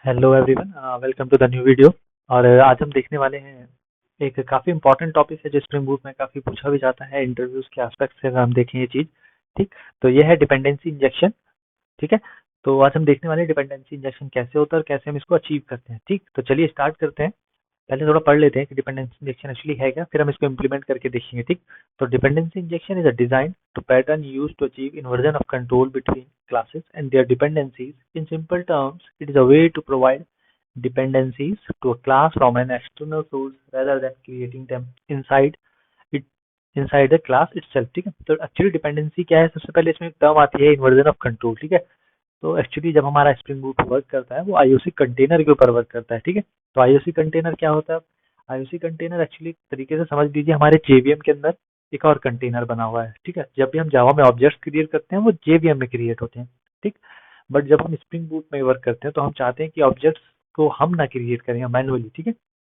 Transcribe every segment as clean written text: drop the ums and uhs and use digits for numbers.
Hello everyone, welcome to the new video. और आज हम देखने वाले हैं एक काफ़ी इंपॉर्टेंट टॉपिक है जो स्प्रिंग बूट में काफ़ी पूछा भी जाता है इंटरव्यूज के एस्पेक्ट से। अगर हम देखें ये चीज़, ठीक, तो ये है डिपेंडेंसी इंजेक्शन। ठीक है। तो आज हम देखने वाले हैं डिपेंडेंसी इंजेक्शन कैसे होता है और कैसे हम इसको अचीव करते हैं। ठीक, तो चलिए स्टार्ट करते हैं। पहले थोड़ा पढ़ लेते हैं कि डिपेंडेंसी इंजेक्शन एक्चुअली है क्या, फिर हम इसको इम्प्लीमेंट करके देखेंगे। ठीक, तो dependency injection is a design to pattern use to achieve inversion of control between classes and their dependencies. In simple terms, it is a way to provide dependencies to a class from an external source rather than creating them it inside the class itself। ठीक है, तो actually dependency क्या है? सबसे पहले इसमें एक term आती है इन्वर्जन ऑफ कंट्रोल। ठीक है, तो एक्चुअली जब हमारा स्प्रिंग बूट वर्क करता है वो आईओसी कंटेनर के ऊपर वर्क करता है। ठीक है, तो आईओसी कंटेनर क्या होता है? आईओसी कंटेनर एक्चुअली तरीके से समझ लीजिए हमारे जेवीएम के अंदर एक और कंटेनर बना हुआ है। ठीक है, जब भी हम जावा में ऑब्जेक्ट्स क्रिएट करते हैं वो जेवीएम में क्रिएट होते हैं। ठीक, बट जब हम स्प्रिंग बूट में वर्क करते हैं तो हम चाहते हैं कि ऑब्जेक्ट्स को हम ना क्रिएट करें मैनुअली। ठीक है,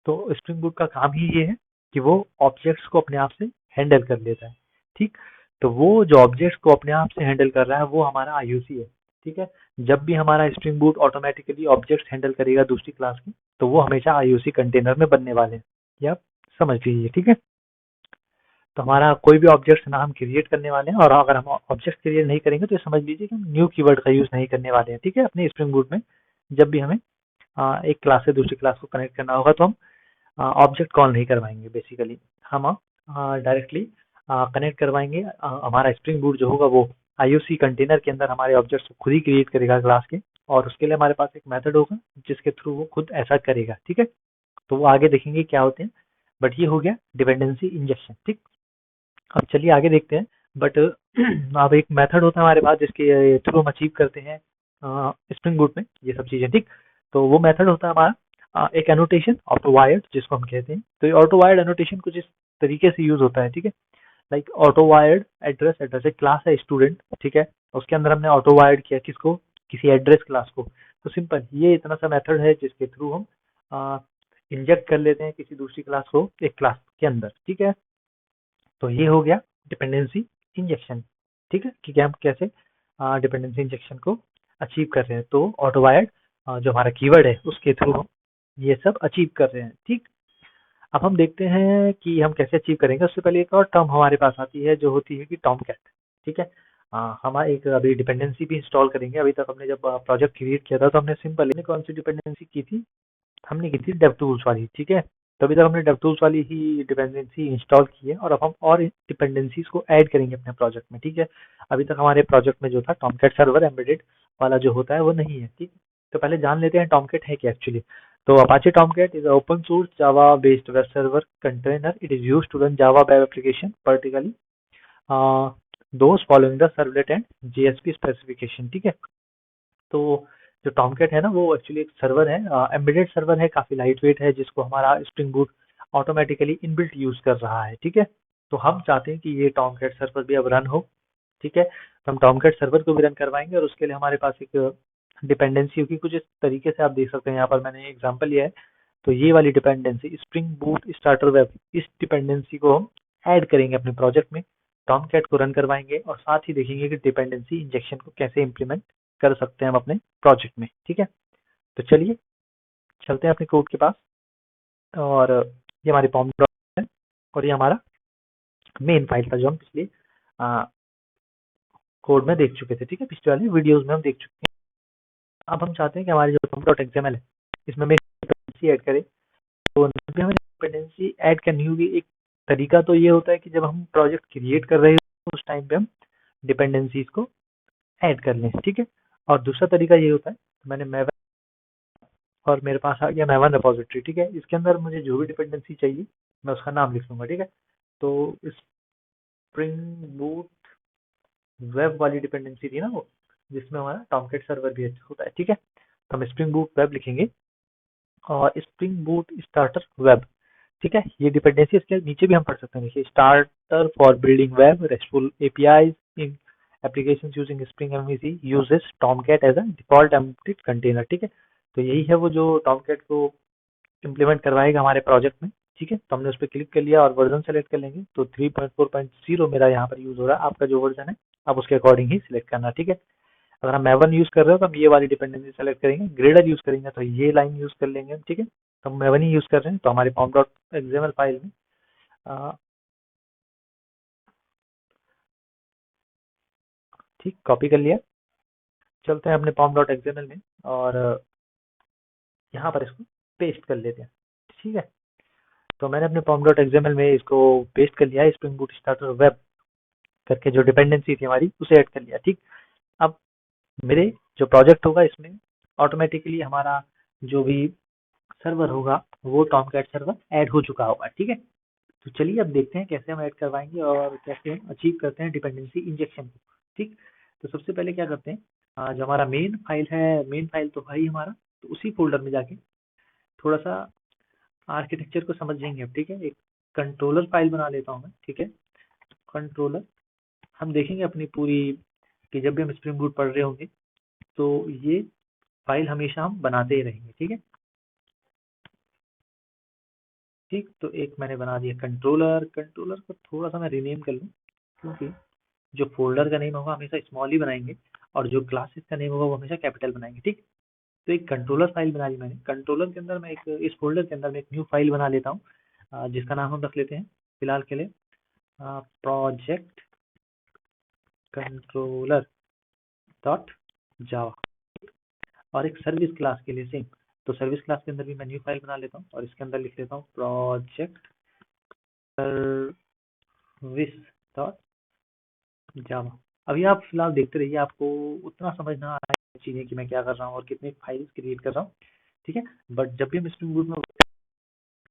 तो स्प्रिंग बूट का काम ही ये है कि वो ऑब्जेक्ट्स को अपने आप से हैंडल कर लेता है। ठीक, तो वो जो ऑब्जेक्ट्स को अपने आप से हैंडल कर रहा है वो हमारा आईओसी है। ठीक है, जब भी हमारा spring boot automatically objects handle करेगा दूसरी क्लास की, तो वो हमेशा आईओसी कंटेनर में बनने वाले हैं। ये आप समझ लीजिए। ठीक है, तो हमारा कोई भी ऑब्जेक्ट ना हम क्रिएट करने वाले हैं, और अगर हम ऑब्जेक्ट क्रिएट नहीं करेंगे तो ये समझ लीजिए कि हम न्यू कीवर्ड का यूज नहीं करने वाले हैं। ठीक है, अपने स्प्रिंग बूट में जब भी हमें एक क्लास से दूसरी क्लास को कनेक्ट करना होगा तो हम ऑब्जेक्ट कॉल नहीं करवाएंगे। बेसिकली हम डायरेक्टली कनेक्ट करवाएंगे। हमारा स्प्रिंग बूट जो होगा वो आईओसी कंटेनर के अंदर हमारे ऑब्जेक्ट्स को खुद ही क्रिएट करेगा क्लास के, और उसके लिए हमारे पास एक मेथड होगा जिसके थ्रू वो खुद ऐसा करेगा। ठीक है, तो वो आगे देखेंगे क्या होते हैं। बट ये हो गया डिपेंडेंसी इंजेक्शन। ठीक, अब चलिए आगे देखते हैं। बट अब एक मेथड होता है हमारे पास जिसके थ्रू हम अचीव करते हैं स्प्रिंग बूट में ये सब चीजें। ठीक, तो वो मेथड होता है हमारा एक एनोटेशन ऑटो वायर्ड जिसको हम कहते हैं। तो ये ऑटो वायर्ड एनोटेशन कुछ इस तरीके से यूज होता है। ठीक है, like auto wired address, address एक क्लास है स्टूडेंट। ठीक है, उसके अंदर हमने ऑटो वायर्ड किया किसको? किसी एड्रेस क्लास को। तो सिंपल ये इतना सा मेथड है जिसके थ्रू हम इंजेक्ट कर लेते हैं किसी दूसरी क्लास को एक क्लास के अंदर। ठीक है, तो ये हो गया डिपेंडेंसी इंजेक्शन। ठीक है, कि हम कैसे डिपेंडेंसी इंजेक्शन को अचीव कर रहे हैं। तो ऑटो वायर्ड जो हमारा कीवर्ड है उसके थ्रू हम ये सब अचीव कर रहे हैं। ठीक, अब हम देखते हैं कि हम कैसे अचीव करेंगे। उससे पहले एक और टर्म हमारे पास आती है जो होती है कि टॉमकैट। ठीक है, हम एक अभी डिपेंडेंसी भी इंस्टॉल करेंगे। अभी तक हमने जब प्रोजेक्ट क्रिएट किया था तो हमने सिंपल कौन सी डिपेंडेंसी की थी? हमने की थी डेवटूल्स वाली। ठीक है, तो अभी तक हमने डेवटूल्स वाली ही डिपेंडेंसी इंस्टॉल की है, और अब हम और डिपेंडेंसीज को ऐड करेंगे अपने प्रोजेक्ट में। ठीक है, अभी तक हमारे प्रोजेक्ट में जो था टॉमकैट सर्वर एम्बेडेड वाला जो होता है वो नहीं है। ठीक, तो पहले जान लेते हैं टॉमकैट है क्या एक्चुअली। तो Apache Tomcat is open source Java based web server container. It is used to run Java web application particularly those following the servlet and JSP specification. ठीक है, तो जो टॉमकैट है ना वो एक्चुअली एक सर्वर है, एम्बेडेड सर्वर है, काफी लाइट वेट है, जिसको हमारा spring boot automatically inbuilt use कर रहा है। ठीक है, तो हम चाहते हैं कि ये टॉमकैट सर्वर भी अब रन हो। ठीक है, तो हम टॉमकैट सर्वर को भी रन करवाएंगे, और उसके लिए हमारे पास एक डिपेंडेंसी होगी कुछ इस तरीके से। आप देख सकते हैं यहाँ पर मैंने एग्जाम्पल लिया है। तो ये वाली dependency spring boot starter web, इस डिपेंडेंसी को हम ऐड करेंगे अपने प्रोजेक्ट में, टॉमकैट को रन करवाएंगे, और साथ ही देखेंगे कि डिपेंडेंसी इंजेक्शन को कैसे इम्प्लीमेंट कर सकते हैं हम अपने प्रोजेक्ट में। ठीक है, तो चलिए चलते हैं अपने कोड के पास। और ये हमारी पॉम है, और ये हमारा मेन फाइल था जो हम पिछले कोड में देख चुके थे। ठीक है, पिछले वाले वीडियोस में हम देख चुके हैं। अब हम चाहते हैं कि हमारी जो पॉम डॉट एक्सएमएल है इसमें हम एक डिपेंडेंसी ऐड करें। तो जब भी हमें डिपेंडेंसी ऐड करनी होगी, एक तरीका तो ये होता है कि जब हम प्रोजेक्ट क्रिएट कर रहे हो उस टाइम पे हम डिपेंडेंसीज को ऐड कर लें। ठीक है, और दूसरा तरीका ये होता है, मैंने और मेरे पास आ गया मैवन रिपोजिटरी। ठीक है, इसके अंदर मुझे जो भी डिपेंडेंसी चाहिए मैं उसका नाम लिख लूंगा। ठीक है, तो स्प्रिंग बूट वेब वाली डिपेंडेंसी थी ना वो, जिसमें हमारा टॉमकैट सर्वर भी होता है। ठीक है, तो हम स्प्रिंग बूट वेब लिखेंगे और स्प्रिंग बूट स्टार्टर वेब। ठीक है, ये डिपेंडेंसी इसके नीचे भी हम पढ़ सकते हैं। देखिए, starter for building web restful APIs in applications using Spring MVC uses Tomcat as a default empty container। ठीक है, तो यही है वो जो Tomcat को इम्प्लीमेंट करवाएगा हमारे प्रोजेक्ट में। ठीक है, तो हमने उस पर क्लिक कर लिया और वर्जन सेलेक्ट कर लेंगे। तो 3.4.0 मेरा यहाँ पर यूज हो रहा है। आपका जो वर्जन है आप उसके अकॉर्डिंग ही सिलेक्ट करना। ठीक है, अगर हम मैवन यूज कर रहे हो तो हम ये वाली डिपेंडेंसी सेलेक्ट करेंगे, ग्रेडर यूज करेंगे तो ये लाइन यूज कर लेंगे, ठीक है। तो हम मैवन ही यूज कर रहे हैं तो हमारे पॉम डॉट एक्सएमएल फाइल में ठीक कॉपी कर लिया। चलते हैं अपने पॉम डॉट एक्सएमएल में और यहाँ पर इसको पेस्ट कर लेते हैं, ठीक है। तो मैंने अपने पॉम डॉट एक्सएमएल में इसको पेस्ट कर लिया है, स्प्रिंग बूट स्टार्टर वेब करके जो डिपेंडेंसी थी हमारी उसे ऐड कर लिया, ठीक। अब मेरे जो प्रोजेक्ट होगा इसमें ऑटोमेटिकली हमारा जो भी सर्वर होगा वो टॉमकैट सर्वर ऐड हो चुका होगा, ठीक है। तो चलिए अब देखते हैं कैसे हम ऐड करवाएंगे और कैसे हम अचीव करते हैं डिपेंडेंसी इंजेक्शन को, ठीक। तो सबसे पहले क्या करते हैं, जो हमारा मेन फाइल है, मेन फाइल तो भाई हमारा, तो उसी फोल्डर में जाके थोड़ा सा आर्किटेक्चर को समझेंगे अब, ठीक है। एक कंट्रोलर फाइल बना लेता हूँ मैं, ठीक है। कंट्रोलर हम देखेंगे अपनी पूरी कि जब भी हम स्प्रिंग बूट पढ़ रहे होंगे तो ये फाइल हमेशा हम बनाते ही रहेंगे, ठीक है। ठीक, तो एक मैंने बना दिया कंट्रोलर। कंट्रोलर को थोड़ा सा मैं रीनेम कर लूँ, क्योंकि जो फोल्डर का नेम होगा हमेशा स्मॉल ही बनाएंगे और जो क्लासेस का नेम होगा वो हमेशा कैपिटल बनाएंगे, ठीक। तो एक कंट्रोलर फाइल बना ली मैंने। कंट्रोलर के अंदर मैं एक इस फोल्डर के अंदर मैं एक न्यू फाइल बना लेता हूँ, जिसका नाम हम रख लेते हैं फिलहाल के लिए प्रोजेक्ट कंट्रोलर डॉट जावा, और एक सर्विस क्लास के लिए सेम। तो सर्विस क्लास के अंदर भी मैं न्यू फाइल बना लेता हूँ और इसके अंदर लिख लेता हूँ प्रोजेक्ट सर्विस डॉट जावा। अभी आप फिलहाल देखते रहिए, आपको उतना समझ ना आए चीजें कि मैं क्या कर रहा हूँ और कितने फाइल्स क्रिएट कर रहा हूँ, ठीक है। बट जब भी हम स्प्रिंग बूट में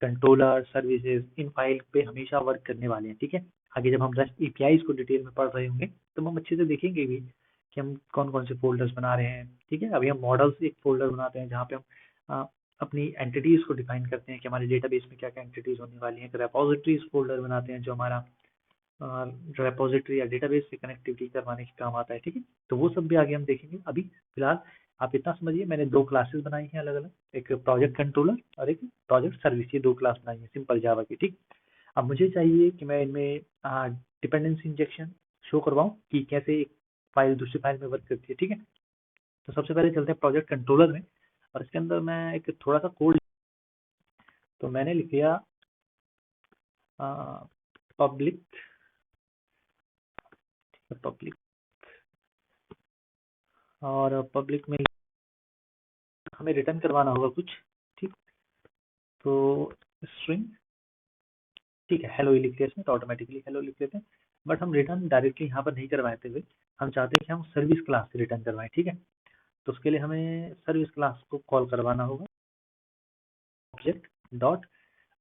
कंट्रोलर सर्विसेज इन फाइल पे हमेशा वर्क करने वाले हैं, ठीक है। आगे जब हम REST APIs को डिटेल में पढ़ रहे होंगे तो हम अच्छे से देखेंगे भी कि हम कौन कौन से फोल्डर्स बना रहे हैं, ठीक है। अभी हम मॉडल्स एक फोल्डर बनाते हैं जहाँ पे हम अपनी एंटिटीज को डिफाइन करते हैं कि हमारे डेटाबेस में क्या क्या एंटिटीज होने वाली हैं। एक रेपोजिटरीज फोल्डर बनाते हैं जो हमारा रेपोजिटरी या डेटाबेस से कनेक्टिविटी करवाने के काम आता है, ठीक है। तो वो सब भी आगे हम देखेंगे। अभी फिलहाल आप इतना समझिए, मैंने दो क्लासेस बनाई हैं अलग अलग, एक प्रोजेक्ट कंट्रोलर और एक प्रोजेक्ट सर्विस, ये दो क्लास बनाई है सिंपल जावा की, ठीक। अब मुझे चाहिए कि मैं इनमें डिपेंडेंसी इंजेक्शन शो करवाऊं कि कैसे एक फाइल दूसरी फाइल में वर्क करती है, ठीक है। तो सबसे पहले चलते हैं प्रोजेक्ट कंट्रोलर में और इसके अंदर मैं एक थोड़ा सा कोड, तो मैंने लिख दिया पब्लिक, पब्लिक, और पब्लिक में हमें रिटर्न करवाना होगा कुछ, ठीक। तो स्ट्रिंग, ठीक है, हेलो ही लिख लिया इसमें, तो ऑटोमेटिकली हेलो लिख लेते हैं। बट हम रिटर्न डायरेक्टली यहाँ पर नहीं करवाते हुए हम चाहते हैं कि हम सर्विस क्लास से रिटर्न करवाएं, ठीक है। तो उसके लिए हमें सर्विस क्लास को कॉल करवाना होगा, ऑब्जेक्ट डॉट,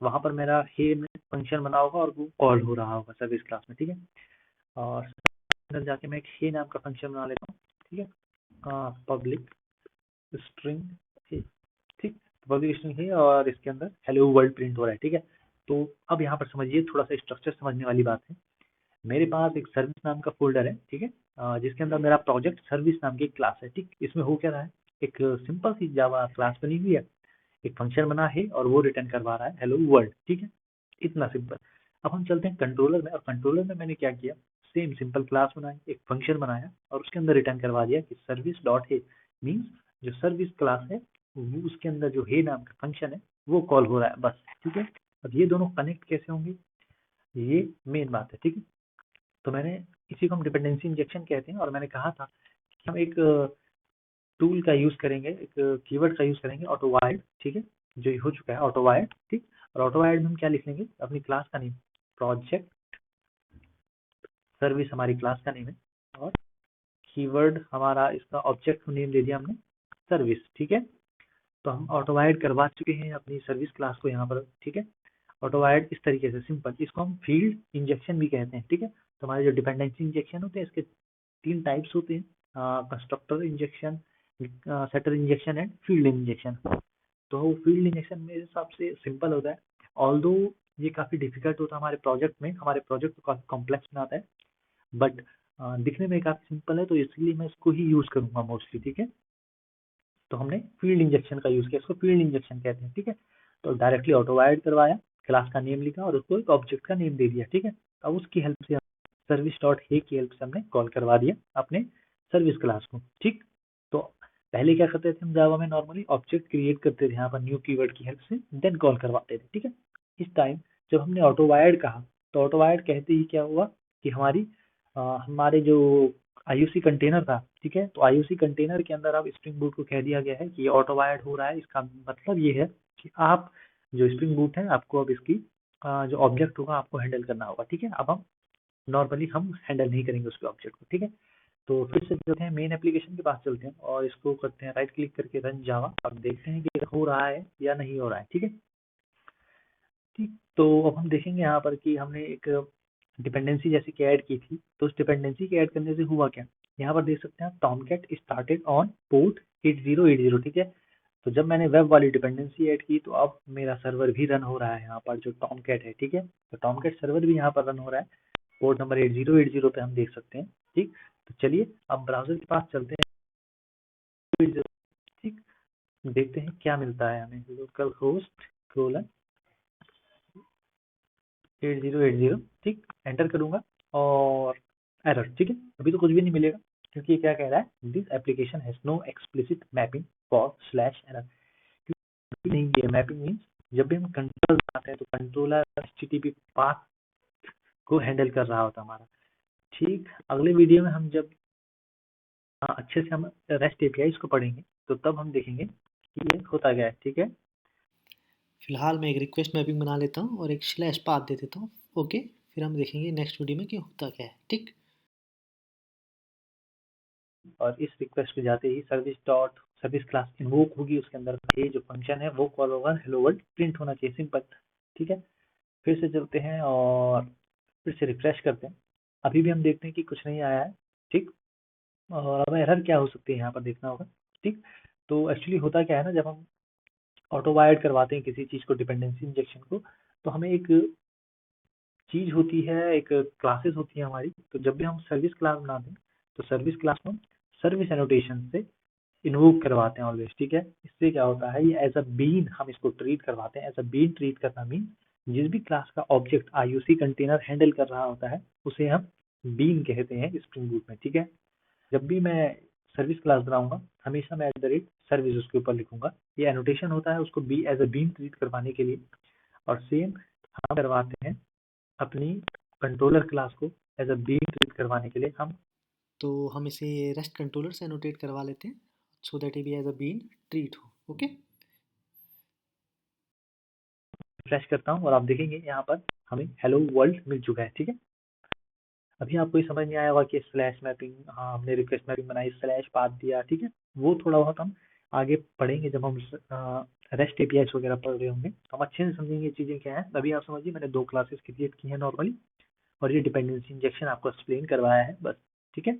वहाँ पर मेरा हे फंक्शन बना होगा और वो कॉल हो रहा होगा सर्विस क्लास में, ठीक है। और अंदर जाके मैं एक हे नाम का फंक्शन बना लेता हूँ, ठीक है। पब्लिक स्ट्रिंग हे, ठीक। पब्लिक स्ट्रिंग है और इसके अंदर हेलो वर्ल्ड प्रिंट हो रहा है, ठीक है। तो अब यहाँ पर समझिए, थोड़ा सा स्ट्रक्चर समझने वाली बात है। मेरे पास एक सर्विस नाम का फोल्डर है, ठीक है, जिसके अंदर मेरा प्रोजेक्ट सर्विस नाम की एक क्लास है, ठीक। इसमें हो क्या रहा है, एक सिंपल सी जावा क्लास बनी हुई है, एक फंक्शन बना है और वो रिटर्न करवा रहा है हेलो वर्ल्ड, ठीक है। इतना सिंपल। अब हम चलते हैं कंट्रोलर में, और कंट्रोलर में मैंने क्या किया, सेम सिंपल क्लास बनाई, एक फंक्शन बनाया और उसके अंदर रिटर्न करवा दिया कि सर्विस डॉट है, मीन्स जो सर्विस क्लास है वो उसके अंदर जो है नाम का फंक्शन है वो कॉल हो रहा है, बस, ठीक है। अब ये दोनों कनेक्ट कैसे होंगे, ये मेन बात है, ठीक है। तो मैंने इसी को हम डिपेंडेंसी इंजेक्शन कहते हैं, और मैंने कहा था कि हम एक टूल का यूज करेंगे, एक कीवर्ड का यूज करेंगे ऑटोवायर्ड, ठीक है, जो हो चुका है ऑटोवायर्ड, ठीक। और ऑटोवायर्ड में हम क्या लिख लेंगे, अपनी क्लास का नेम, प्रोजेक्ट सर्विस हमारी क्लास का नेम है, और कीवर्ड हमारा इसका ऑब्जेक्ट को नेम दे दिया हमने सर्विस, ठीक है। तो हम ऑटोवायर्ड करवा चुके हैं अपनी सर्विस क्लास को यहाँ पर, ठीक है। ऑटोवायर्ड इस तरीके से सिंपल, इसको हम फील्ड इंजेक्शन भी कहते हैं, ठीक है। तो हमारे जो डिपेंडेंसी इंजेक्शन होते हैं इसके तीन टाइप्स होते हैं, constructor injection, setter injection and field injection. तो फील्ड इंजेक्शन मेरे हिसाब से सिंपल होता है, ऑल्दो ये काफ़ी डिफिकल्ट होता है हमारे प्रोजेक्ट में, हमारे प्रोजेक्ट को काफ़ी कॉम्प्लेक्स बनाता है, बट दिखने में काफ़ी सिंपल है, तो इसलिए मैं इसको ही यूज़ करूँगा मोस्टली, ठीक है। तो हमने फील्ड इंजेक्शन का यूज़ किया, इसको फील्ड इंजेक्शन कहते हैं, ठीक है। तो डायरेक्टली ऑटोवायर्ड करवाया, क्लास का नेम लिखा और उसको एक ऑब्जेक्ट का नेम दे दिया, ठीक है। अब उसकी हेल्प से सर्विस डॉट हे की हेल्प से हमने कॉल करवा दिया अपने सर्विस क्लास को। ठीक, तो पहले क्या करते थे हम जावा में, नॉर्मली ऑब्जेक्ट क्रिएट करते थे यहाँ पर न्यू कीवर्ड की हेल्प से, देन कॉल करवाते थे। ठीक है, इस टाइम जब हमने ऑटो वायर्ड कहा, तो ऑटो वायर्ड कहते ही क्या हुआ कि हमारे जो आईयूसी कंटेनर था, ठीक है, तो आईयूसी कंटेनर के अंदर अब स्प्रिंग बूट को कह दिया गया है कि ये ऑटो वायर्ड हो रहा है। इसका मतलब ये है कि आप जो स्प्रिंग बूट है, आपको अब इसकी जो ऑब्जेक्ट होगा आपको हैंडल करना होगा। ठीक है, अब हम नॉर्मली हम हैंडल नहीं करेंगे उसके ऑब्जेक्ट को। ठीक है, तो फिर से चलते हैं मेन एप्लीकेशन के पास, चलते हैं और इसको करते हैं राइट क्लिक करके रन जावा, और देखते हैं कि हो रहा है या नहीं हो रहा है। ठीक है, ठीक, तो अब हम देखेंगे यहाँ पर कि हमने एक डिपेंडेंसी जैसे कि ऐड की थी, तो उस डिपेंडेंसी के ऐड करने से हुआ क्या। यहाँ पर देख सकते हैं आप, टॉमकैट स्टार्टेड ऑन पोर्ट 8080। ठीक है, तो जब मैंने वेब वाली डिपेंडेंसी ऐड की, तो अब मेरा सर्वर भी रन हो रहा है यहाँ पर, जो टॉमकैट है। ठीक है, तो टॉमकैट सर्वर भी यहाँ पर रन हो रहा है, पोर्ट नंबर 8080 पे हम देख सकते हैं। ठीक, तो चलिए अब ब्राउजर के पास चलते हैं। ठीक, देखते हैं क्या मिलता है हमें। Local host colon 8080। ठीक, एंटर करूंगा और एरर। ठीक है, अभी तो कुछ भी नहीं मिलेगा, क्योंकि ये क्या कह रहा है, this application has no explicit mapping for slash error. नहीं, ये मैपिंग मीन्स जब भी हम कंट्रोल बनाते हैं तो कंट्रोलर एचटीटीपी पाथ को हैंडल कर रहा होता हमारा। ठीक, अगले वीडियो में हम जब अच्छे से हम रेस्ट एपीआई को पढ़ेंगे, तो तब हम देखेंगे कि ये होता क्या है। ठीक है, फिलहाल मैं एक रिक्वेस्ट मैपिंग बना लेता हूँ और एक स्लैश पाथ दे देता हूँ। ओके, फिर हम देखेंगे नेक्स्ट वीडियो में कि होता क्या है। ठीक, और इस रिक्वेस्ट पे जाते ही सर्विस क्लास इन्वोक होगी, उसके अंदर ये जो फंक्शन है वो कॉल होगा, हेलो वर्ल्ड प्रिंट होना चाहिए, सिंपल। ठीक है, फिर से चलते हैं और फिर से रिफ्रेश करते हैं। अभी भी हम देखते हैं कि कुछ नहीं आया है। ठीक, और अब एरर क्या हो सकती है यहाँ पर देखना होगा। ठीक, तो एक्चुअली होता क्या है ना, जब हम ऑटो वायर्ड करवाते हैं किसी चीज़ को, डिपेंडेंसी इंजेक्शन को, तो हमें एक चीज़ होती है, एक क्लासेस होती है हमारी। तो जब भी हम सर्विस क्लास बनाते हैं, तो सर्विस क्लास को सर्विस एनोटेशन से इन्वोक करवाते हैं ऑलवेज। ठीक है, इससे क्या होता है, ये एज अ बीन हम इसको ट्रीट करवाते हैं। एज अ बीन ट्रीट करना मीन जिस भी क्लास का ऑब्जेक्ट आईयूसी कंटेनर हैंडल कर रहा होता है, उसे हम बीन कहते हैं स्प्रिंग बूट में। ठीक है, जब भी मैं सर्विस क्लास बनाऊंगा, हमेशा मैं सर्विस उसके ऊपर लिखूंगा। ये एनोटेशन होता है उसको be as a bean treat करवाने के लिए। और सेम हम करवाते हैं अपनी कंट्रोलर क्लास को एज अ बीन ट्रीट करवाने के लिए। हम तो हम इसे रेस्ट कंट्रोलर से एनोटेट करवा लेते हैं so that it be as a bean treat हो। ओके, रिफ्रेश करता हूँ और आप देखेंगे यहाँ पर हमें हेलो वर्ल्ड मिल चुका है। ठीक है, अभी आपको ये समझ नहीं आया होगा कि स्लैश मैपिंग, हाँ हमने रिक्वेस्ट मैपिंग बनाई, स्लैश पाथ दिया। ठीक है, वो थोड़ा बहुत हम आगे पढ़ेंगे जब हम रेस्ट एपीआई वगैरह पढ़ रहे होंगे, तो हम अच्छे से समझेंगे ये चीज़ें क्या है। अभी आप समझिए, मैंने 2 क्लासेस क्रिएट की हैं नॉर्मली, और ये डिपेंडेंसी इंजेक्शन आपको एक्सप्लेन करवाया है बस। ठीक है,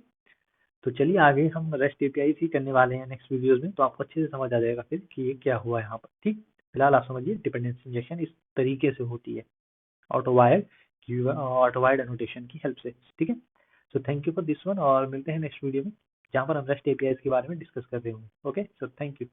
तो चलिए आगे हम रेस्ट एपीआई ही करने वाले हैं नेक्स्ट वीडियोस में, तो आपको अच्छे से समझ आ जाएगा फिर कि ये क्या हुआ है यहाँ पर। ठीक, फिलहाल आप समझिए डिपेंडेंसी इंजेक्शन इस तरीके से होती है, ऑटो वायर्ड एनोटेशन की हेल्प से। ठीक है, so thank you for this one, और मिलते हैं नेक्स्ट वीडियो में, जहाँ पर हम रेस्ट एपीआई के बारे में डिस्कस कर रहे होंगे। Okay, so thank you.